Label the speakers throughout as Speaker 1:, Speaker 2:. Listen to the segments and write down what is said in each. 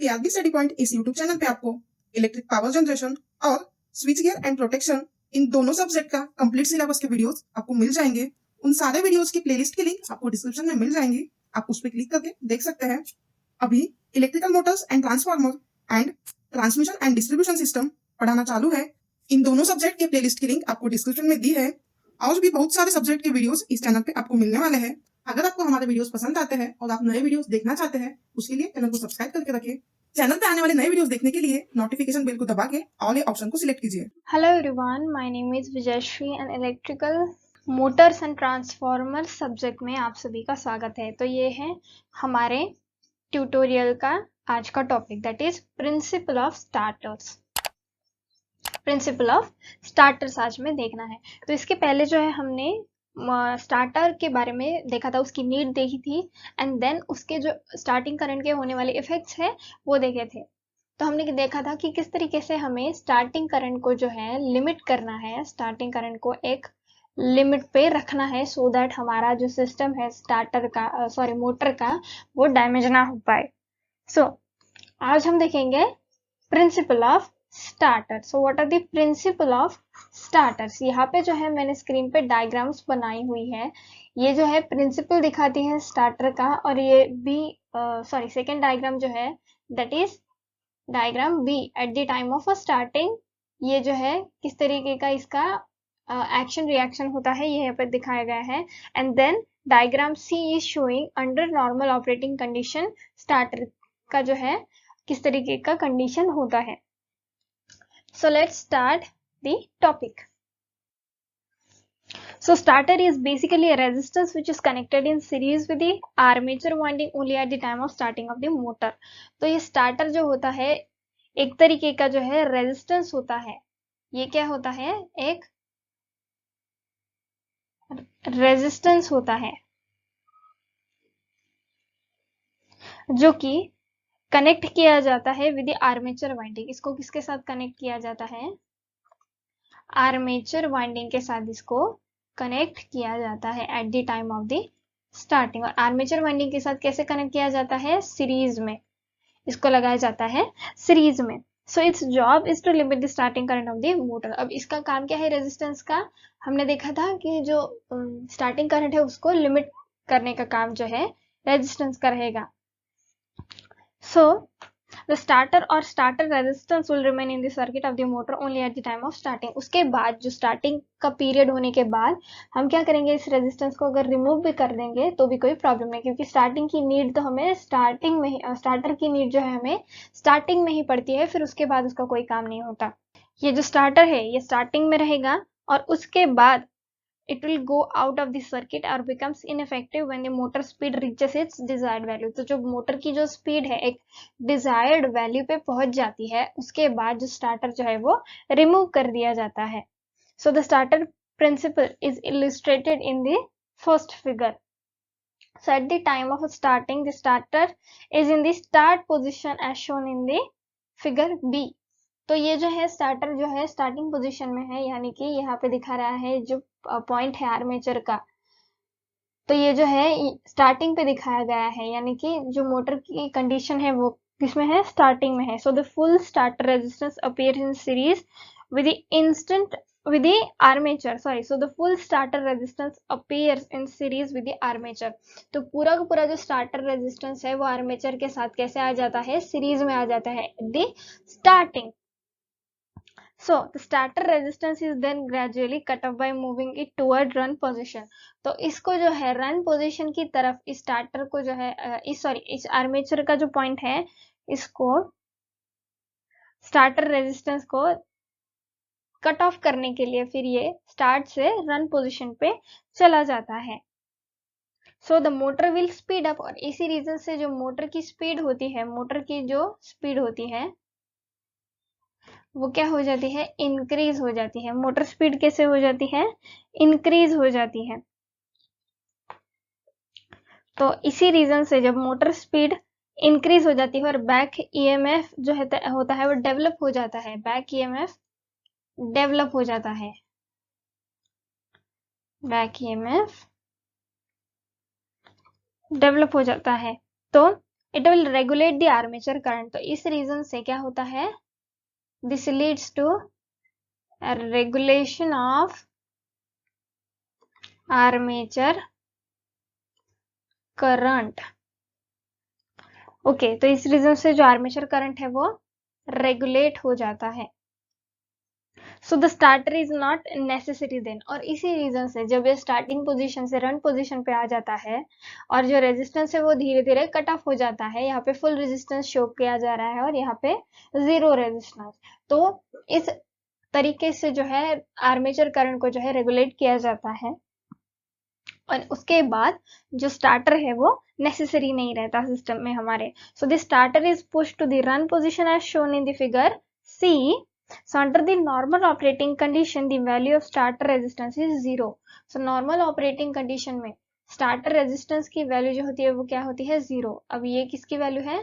Speaker 1: केआरबी study point इस YouTube channel पे आपको इलेक्ट्रिक पावर जनरेशन और switch gear and protection in दोनों सब्जेक्ट का कंप्लीट सिलेबस के वीडियोस आपको मिल जाएंगे। उन सारे वीडियोस की प्लेलिस्ट की लिंक आपको डिस्क्रिप्शन में मिल जाएंगी, आप उस पर क्लिक करके देख सकते हैं। अभी electrical Motors and transformer and transmission and distribution system पढ़ाना चालू है। इन दोनों सब्जेक्ट के प्लेलिस्ट की लिंक आपको डिस्क्रिप्शन में दी है। और भी बहुत सारे सब्जेक्ट के वीडियोस इस चैनल पे आपको मिलने वाले हैं। अगर आपको हमारे वीडियोस पसंद आते हैं और आप नए वीडियोस देखना चाहते हैं, उसके लिए चैनल को सब्सक्राइब करके रखिए। चैनल पे आने वाले नए वीडियोस देखने के लिए नोटिफिकेशन बेल को दबा के ऑल ऑप्शन को सिलेक्ट कीजिए।
Speaker 2: Hello everyone, my name is Vijayashri and electrical Motors and transformer subject में आप सभी का स्वागत है। तो ये है हमारे ट्यूटोरियल का आज का topic, that is principal of starters. Principal of starters आज में देखना है। तो इसके पहले जो है हमने स्टार्टर के बारे में देखा था, उसकी नीड देखी थी एंड देन उसके जो स्टार्टिंग करंट के होने वाले इफेक्ट्स है वो देखे थे। तो हमने देखा था कि किस तरीके से हमें स्टार्टिंग करंट को जो है लिमिट करना है, स्टार्टिंग करंट को एक लिमिट पे रखना है सो दैट हमारा जो सिस्टम है स्टार्टर का मोटर का वो डैमेज ना हो पाए। सो आज हम देखेंगे principle of starter. So what are the principle of starters. यहाँ पे जो है मैंने स्क्रीन पे डायग्राम्स बनाई हुई है। ये जो है प्रिंसिपल दिखाती है स्टार्टर का, और ये भी सेकेंड डायग्राम जो है that is diagram B at the time of a starting. ये जो है किस तरीके का इसका एक्शन रिएक्शन होता है ये यहाँ पर दिखाया गया है। And then diagram C is showing under normal operating condition starter का जो है किस तरीके का कंडीशन होता है। So let's start the topic. So starter is basically a resistance which is connected in series with the armature winding only at the time of starting of the motor. तो ये starter जो होता है एक तरीके का जो है रेजिस्टेंस होता है। ये क्या होता है? एक रेजिस्टेंस होता है जो कि कनेक्ट किया जाता है विद द आर्मेचर वाइंडिंग। इसको किसके साथ कनेक्ट किया जाता है? आर्मेचर वाइंडिंग के साथ इसको कनेक्ट किया जाता है at the time of the starting. और आर्मेचर वाइंडिंग के साथ कैसे कनेक्ट किया जाता है? सीरीज में इसको लगाया जाता है, सीरीज में। So its job is to limit the starting current of the motor. अब इसका काम क्या है रेजिस्टेंस का? हमने देखा था कि जो स्टार्टिंग करंट है उसको लिमिट करने का काम जो है रेजिस्टेंस का रहेगा। सो the starter or starter resistance will remain in the circuit of the motor only at the time of starting। उसके बाद जो स्टार्टिंग का पीरियड होने के बाद हम क्या करेंगे, इस रेजिस्टेंस को अगर रिमूव भी कर देंगे तो भी कोई प्रॉब्लम नहीं, क्योंकि स्टार्टिंग की नीड तो हमें स्टार्टिंग में ही, स्टार्टर की नीड जो है हमें स्टार्टिंग में ही पड़ती है, फिर उसके बाद उसका कोई काम नहीं होता। ये जो स्टार्टर है ये स्टार्टिंग में रहेगा और उसके बाद it will go out of the circuit or becomes ineffective when the motor speed reaches its desired value। तो जो मोटर की जो स्पीड है एक डिजायर्ड वैल्यू पे पहुंच जाती है, उसके बाद जो स्टार्टर जो है वो रिमूव कर दिया जाता है। So the starter principle is illustrated in the first figure. So at the time of starting, the starter is in the start position as shown in the figure B। तो ये जो है स्टार्टर जो है स्टार्टिंग पोजीशन में है, यानी कि यहाँ पे दिखा रहा है जो पॉइंट है आर्मेचर का, तो ये जो है स्टार्टिंग पे दिखाया गया है, यानी कि जो मोटर की कंडीशन है वो किसमें है? स्टार्टिंग में है। So the full starter resistance appear in series with the instant with the armature so the full starter resistance appears in series with the armature। तो पूरा का पूरा जो स्टार्टर रेजिस्टेंस है वो आर्मेचर के साथ कैसे आ जाता है? सीरीज में आ जाता है the starting. So the starter resistance is then gradually cut off by moving it toward run position। तो इसको जो है रन पोजीशन की तरफ इस स्टार्टर को जो है इस आर्मेचर का जो पॉइंट है इसको स्टार्टर रेजिस्टेंस को कट ऑफ करने के लिए फिर ये स्टार्ट से रन पोजीशन पे चला जाता है। So the motor will speed up. और इसी रीजन से जो मोटर की स्पीड होती है, मोटर की जो स्पीड होती है वो क्या हो जाती है? इंक्रीज हो जाती है। मोटर स्पीड कैसे हो जाती है? इंक्रीज हो जाती है। तो इसी रीजन से जब मोटर स्पीड इंक्रीज हो जाती है और बैक ईएमएफ जो होता है वो डेवलप हो जाता है, बैक ईएमएफ डेवलप हो जाता है, बैक ईएमएफ डेवलप हो जाता है। तो it will regulate the armature current. तो इस रीजन से क्या होता है, this leads to regulation of armature current. Okay, तो इस रीजन से जो आर्मेचर करंट है वो रेगुलेट हो जाता है। So the starter is not necessary then, और इसी रीजन से जब ये स्टार्टिंग पोजीशन से रन पोजीशन पे आ जाता है और जो रेजिस्टेंस है वो धीरे धीरे कट ऑफ हो जाता है, यहाँ पे फुल रेजिस्टेंस शो किया जा रहा है और यहाँ पे जीरो रेजिस्टेंस। तो इस तरीके से जो है आर्मेचर करंट को जो है रेगुलेट किया जाता है, और उसके बाद जो स्टार्टर है वो नेसेसरी नहीं रहता सिस्टम में हमारे। So the starter is push to the run position as shown in the figure C. So under the normal operating condition, the value of starter resistance is 0. So normal operating condition में starter resistance की value जो होती है वो क्या होती है, 0. अब ये किसकी value है,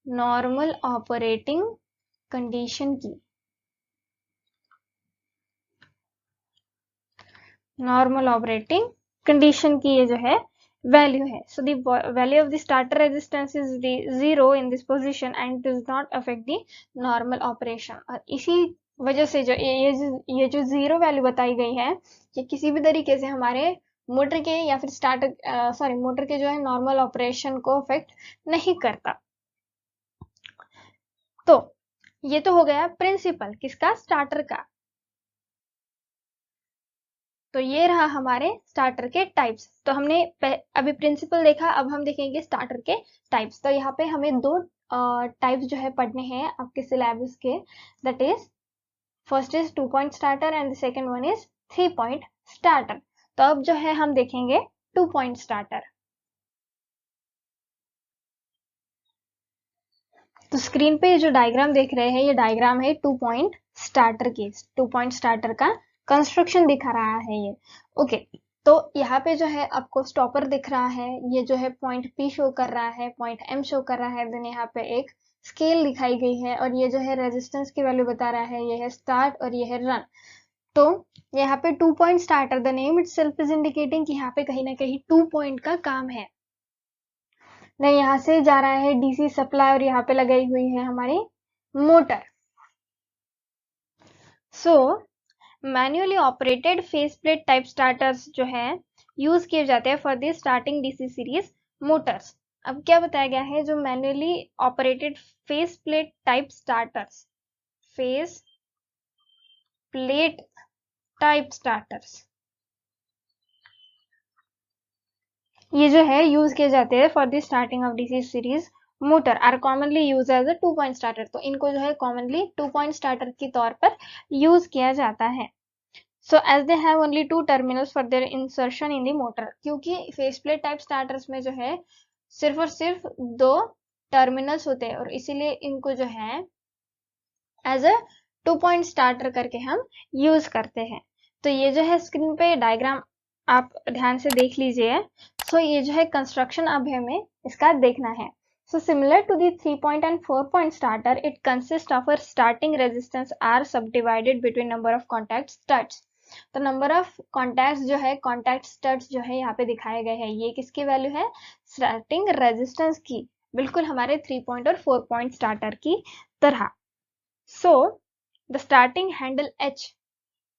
Speaker 2: normal operating condition की, normal operating condition की ये जो है value है. So the value of the starter resistance is the 0 in this position and does not affect the normal operation. और इसी वजह से जो ये जो जीरो वैल्यू बताई गई है, ये किसी भी तरीके से हमारे मोटर के या फिर मोटर के जो है नॉर्मल ऑपरेशन को अफेक्ट नहीं करता। तो ये तो हो गया प्रिंसिपल किसका, स्टार्टर का। तो ये रहा हमारे स्टार्टर के टाइप्स। तो हमने अभी प्रिंसिपल देखा, अब हम देखेंगे स्टार्टर के टाइप्स। तो यहाँ पे हमें दो टाइप्स जो है पढ़ने हैं आपके सिलेबस के, that is first is 2-point starter and the second one is 3-point starter. तो अब जो है हम देखेंगे 2-point स्टार्टर। तो स्क्रीन पे जो डायग्राम देख रहे हैं, ये डायग्राम है 2-point स्टार्टर की। 2-point स्टार्टर का कंस्ट्रक्शन दिखा रहा है ये। ओके, तो यहाँ पे जो है आपको स्टॉपर दिख रहा है, ये जो है पॉइंट P शो कर रहा है, पॉइंट M शो कर रहा है, देन यहाँ पे एक स्केल दिखाई गई है और ये जो है रेजिस्टेंस की वैल्यू बता रहा है, ये है स्टार्ट और ये है रन। तो यहाँ पे 2-point starter, the name itself is indicating कि यहाँ पे कहीं ना कहीं 2 point का काम है। नहीं, यहाँ से जा रहा है डीसी सप्लाई और यहाँ पे लगाई हुई है हमारी motor. So manually operated face plate type starters जो है यूज किए जाते हैं for the starting DC series motors. अब क्या बताया गया है, जो manually operated face plate type starters, face plate type starters, ये जो है यूज किए जाते हैं for the starting of DC series motor, are commonly use as a 2-point starter. तो इनको जो है कॉमनली 2-point स्टार्टर के तौर पर यूज किया जाता है। So as they have only 2 terminals for their insertion in the motor, क्योंकि फेस प्लेट टाइप स्टार्टर्स में जो है सिर्फ और सिर्फ 2 टर्मिनल्स होते हैं और इसीलिए इनको जो है एज अ 2-point स्टार्टर करके हम यूज करते हैं। तो ये जो है स्क्रीन पे डायग्राम आप ध्यान से देख लीजिए। सो ये जो है कंस्ट्रक्शन अब हमें इसका देखना है। So similar to the 3-point and 4-point starter, it consists of a starting resistance R subdivided between number of contact studs. तो नंबर ऑफ कॉन्टैक्ट्स जो है, कॉन्टैक्ट स्टड्स जो है यहाँ पे दिखाए गए हैं, ये किसकी वैल्यू है, स्टार्टिंग रेजिस्टेंस की, बिल्कुल हमारे 3-point और 4-point स्टार्टर की तरह। सो द स्टार्टिंग हैंडल H,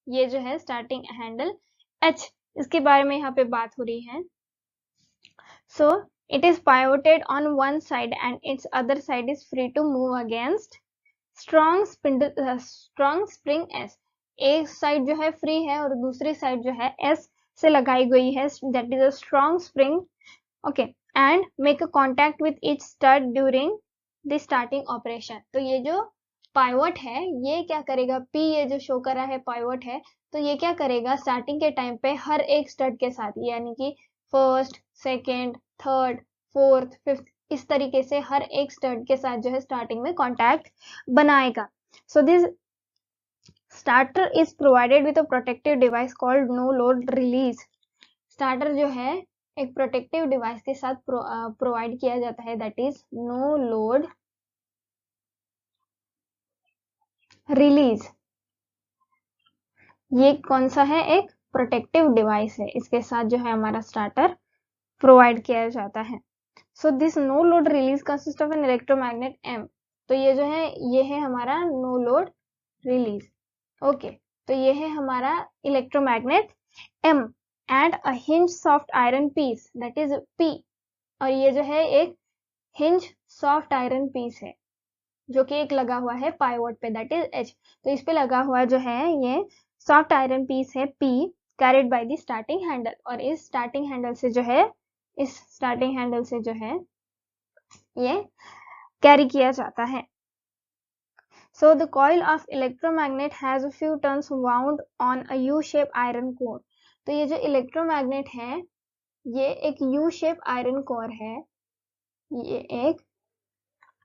Speaker 2: ये जो है स्टार्टिंग हैंडल H, इसके बारे में यहाँ पे बात हो रही है। सो it is pivoted on one side and its other side is free to move against strong spring S. एक साइड जो है फ्री है और दूसरी साइड जो है S से लगाई गई है, that is a strong spring, okay, and make a contact with each stud during the starting operation. तो ये जो पाइवट है ये क्या करेगा, P ये जो शो कर रहा है पाइवट है, तो ये क्या करेगा स्टार्टिंग के टाइम पे हर एक स्टड के साथ, यानी कि first, second, third, fourth, fifth, इस तरीके से हर एक स्टड के साथ जो है स्टार्टिंग में कॉन्टैक्ट बनाएगा। So this starter is provided with a protective device called no load release. Starter जो है एक प्रोटेक्टिव डिवाइस के साथ प्रोवाइड किया जाता है, that is no load release. ये कौन सा है, एक प्रोटेक्टिव डिवाइस है, इसके साथ जो है हमारा स्टार्टर प्रोवाइड किया जाता है। So this no load release consist of an electromagnet M। तो ये जो है ये है हमारा नो लोड रिलीज। ओके, तो ये है हमारा electromagnet M and a hinge soft iron piece that is P। और ये जो है एक हिंज सॉफ्ट आयरन पीस है जो कि एक लगा हुआ है पाइवोट पे दैट इज H। तो इस पे लगा हुआ जो है ये सॉफ्ट आयरन पीस है P carried by the starting handle. और इस स्टार्टिंग हैंडल से जो है ये कैरी किया जाता है। So the coil of electromagnet has a few turns wound on a U-shaped iron core। तो ये जो इलेक्ट्रोमैग्नेट है ये एक U-shaped iron core है। ये एक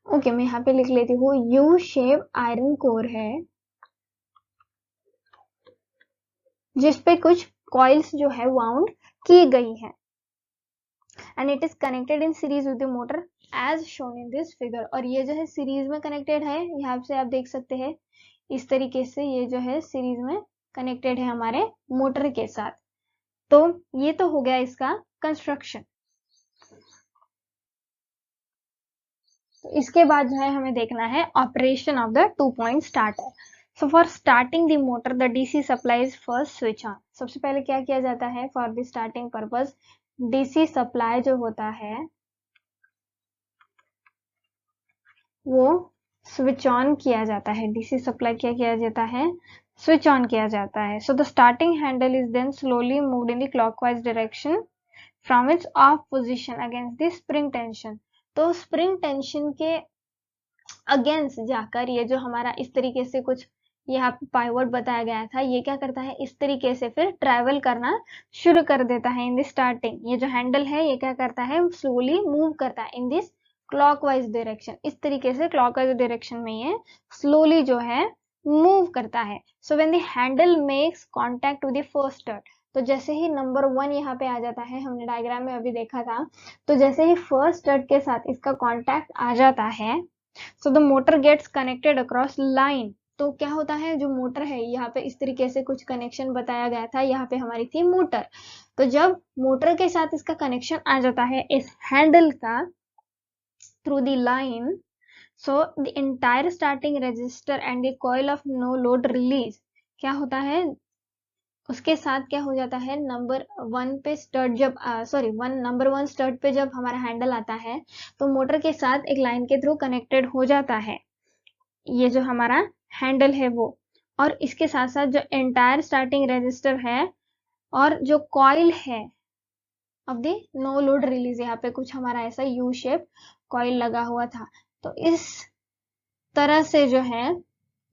Speaker 2: ओके मैं यहाँ पे लिख लेती हूँ U-shaped iron core है जिस पे कुछ कॉइल्स जो है वाउंड की गई है and it is connected in series with the motor as shown in this figure. और ये जो है सीरीज में कनेक्टेड है, यहाँ से आप देख सकते हैं इस तरीके से ये जो है सीरीज में कनेक्टेड है हमारे मोटर के साथ। तो ये तो हो गया इसका कंस्ट्रक्शन। तो इसके बाद जो है हमें देखना है operation of the 2-point starter. So for starting the motor the DC supply is first switch on. सबसे पहले क्या किया जाता है for the starting purpose, DC supply जो होता है वो स्विच ऑन किया जाता है। डीसी सप्लाई क्या किया जाता है, स्विच ऑन किया जाता है। So the starting handle is then slowly moved in the clockwise direction from its off position against the spring tension. तो स्प्रिंग टेंशन के अगेंस्ट जाकर ये जो हमारा इस तरीके से कुछ यहाँ पे पाइवोट बताया गया था ये क्या करता है इस तरीके से फिर ट्रैवल करना शुरू कर देता है इन द स्टार्टिंग। ये जो हैंडल है ये क्या करता है स्लोली मूव करता है इन दिस क्लॉकवाइज डायरेक्शन। इस तरीके से क्लॉकवाइज डायरेक्शन में ये स्लोली जो है मूव करता है। So when the handle makes contact with the first stud, तो जैसे ही नंबर 1 यहाँ पे आ जाता है, हमने डायग्राम में अभी देखा था, तो जैसे ही फर्स्ट स्टड के साथ इसका कांटेक्ट आ जाता है so the motor gets connected across line. तो क्या होता है जो मोटर है यहाँ पे इस तरीके से कुछ कनेक्शन बताया गया था, यहाँ पे हमारी थी मोटर। तो जब मोटर के साथ इसका कनेक्शन आ जाता है इस हैंडल का through the line, so the entire starting resistor and the coil of no load release क्या होता है उसके साथ क्या हो जाता है नंबर 1 पे स्टड जब नंबर 1 स्टड पे जब हमारा हैंडल आता है तो मोटर के साथ एक लाइन के थ्रू कनेक्टेड हो जाता है ये जो हमारा हैंडल है वो। और इसके साथ साथ जो एंटायर स्टार्टिंग रेजिस्टर है और जो कॉइल है of the no load release, यहाँ पे कुछ हमारा ऐसा यू शेप कॉइल लगा हुआ था। तो इस तरह से जो है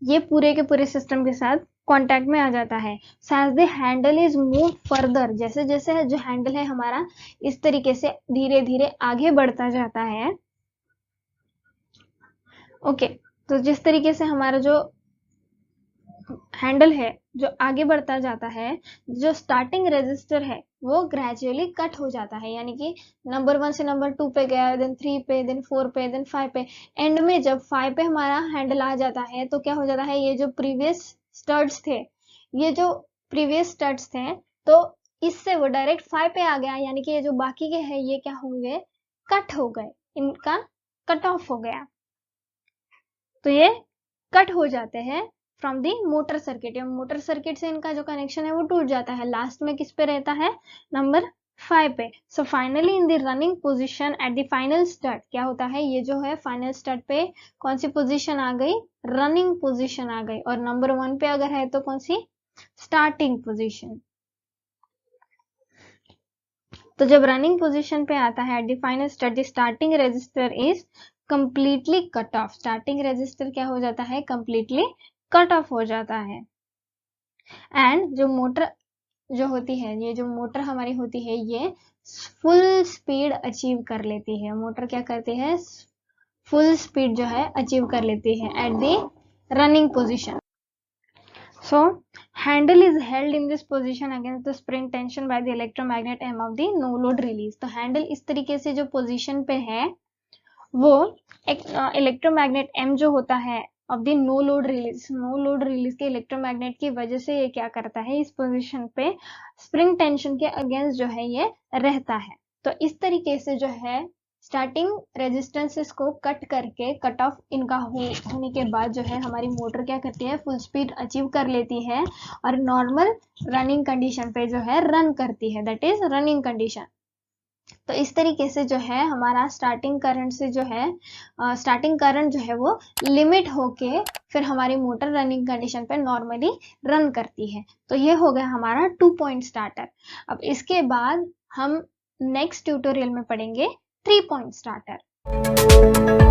Speaker 2: ये पूरे के पूरे सिस्टम के साथ कांटेक्ट में आ जाता है। As the handle is move further, जैसे जैसे जो हैंडल है हमारा इस तरीके से धीरे धीरे आगे बढ़ता जाता है। ओके, तो जिस तरीके से हमारा जो हैंडल है जो आगे बढ़ता जाता है, जो स्टार्टिंग रेजिस्टर है वो ग्रेजुअली कट हो जाता है, यानी कि नंबर 1 से नंबर 2 पे गया, देन 3 पे, देन 4 पे, देन 5 पे। एंड में जब 5 पे हमारा हैंडल आ जाता है तो क्या हो जाता है ये जो प्रीवियस स्टड्स थे तो इससे वो डायरेक्ट 5 पे आ गया, यानी कि ये जो बाकी के हैं ये क्या होंगे कट हो गए, इनका कट ऑफ हो गया। तो ये कट हो जाते हैं फ्रॉम दी मोटर सर्किट, या मोटर सर्किट से इनका जो कनेक्शन है वो टूट जाता है। लास्ट में किस पे रहता है नंबर 5 पे। So finally in the running position eight the final start क्या होता है ये जो है फाइनल स्टार्ट पे कौन सी पोजीशन आ गई, रनिंग पोजीशन आ गई। और नंबर 1 पे अगर है तो कौन सी, स्टार्टिंग पोजीशन। तो जब रनिंग पोजीशन पे आता है at the final start the starting resistor is completely cut off. Starting resistor क्या हो जाता है कंप्लीटली कट ऑफ हो जाता है। एंड जो मोटर जो होती है, ये जो मोटर हमारी होती है ये फुल स्पीड अचीव कर लेती है। मोटर क्या करती है फुल स्पीड जो है अचीव कर लेती है at the running position. So handle is held in this position against the spring tension by the electromagnet M of the no load release. तो हैंडल इस तरीके से जो पोजीशन पे है वो एक इलेक्ट्रोमैग्नेट एम जो होता है of the no load release के इलेक्ट्रोमैग्नेट की वजह से ये क्या करता है इस पोजीशन पे स्प्रिंग टेंशन के अगेंस्ट जो है ये रहता है। तो इस तरीके से जो है स्टार्टिंग रेजिस्टेंसेस को कट करके कट ऑफ इनका होने के बाद जो है हमारी मोटर क्या करती है, फुल स्पीड अचीव कर लेती है और नॉर्मल रनिंग कंडीशन पे जो है रन करती है, दैट इज रनिंग कंडीशन। तो इस तरीके से जो है हमारा स्टार्टिंग करंट से जो है स्टार्टिंग करंट जो है वो लिमिट होके फिर हमारी मोटर रनिंग कंडीशन पे नॉर्मली रन करती है। तो ये हो गया हमारा 2 पॉइंट स्टार्टर। अब इसके बाद हम नेक्स्ट ट्यूटोरियल में पढ़ेंगे 3 पॉइंट स्टार्टर।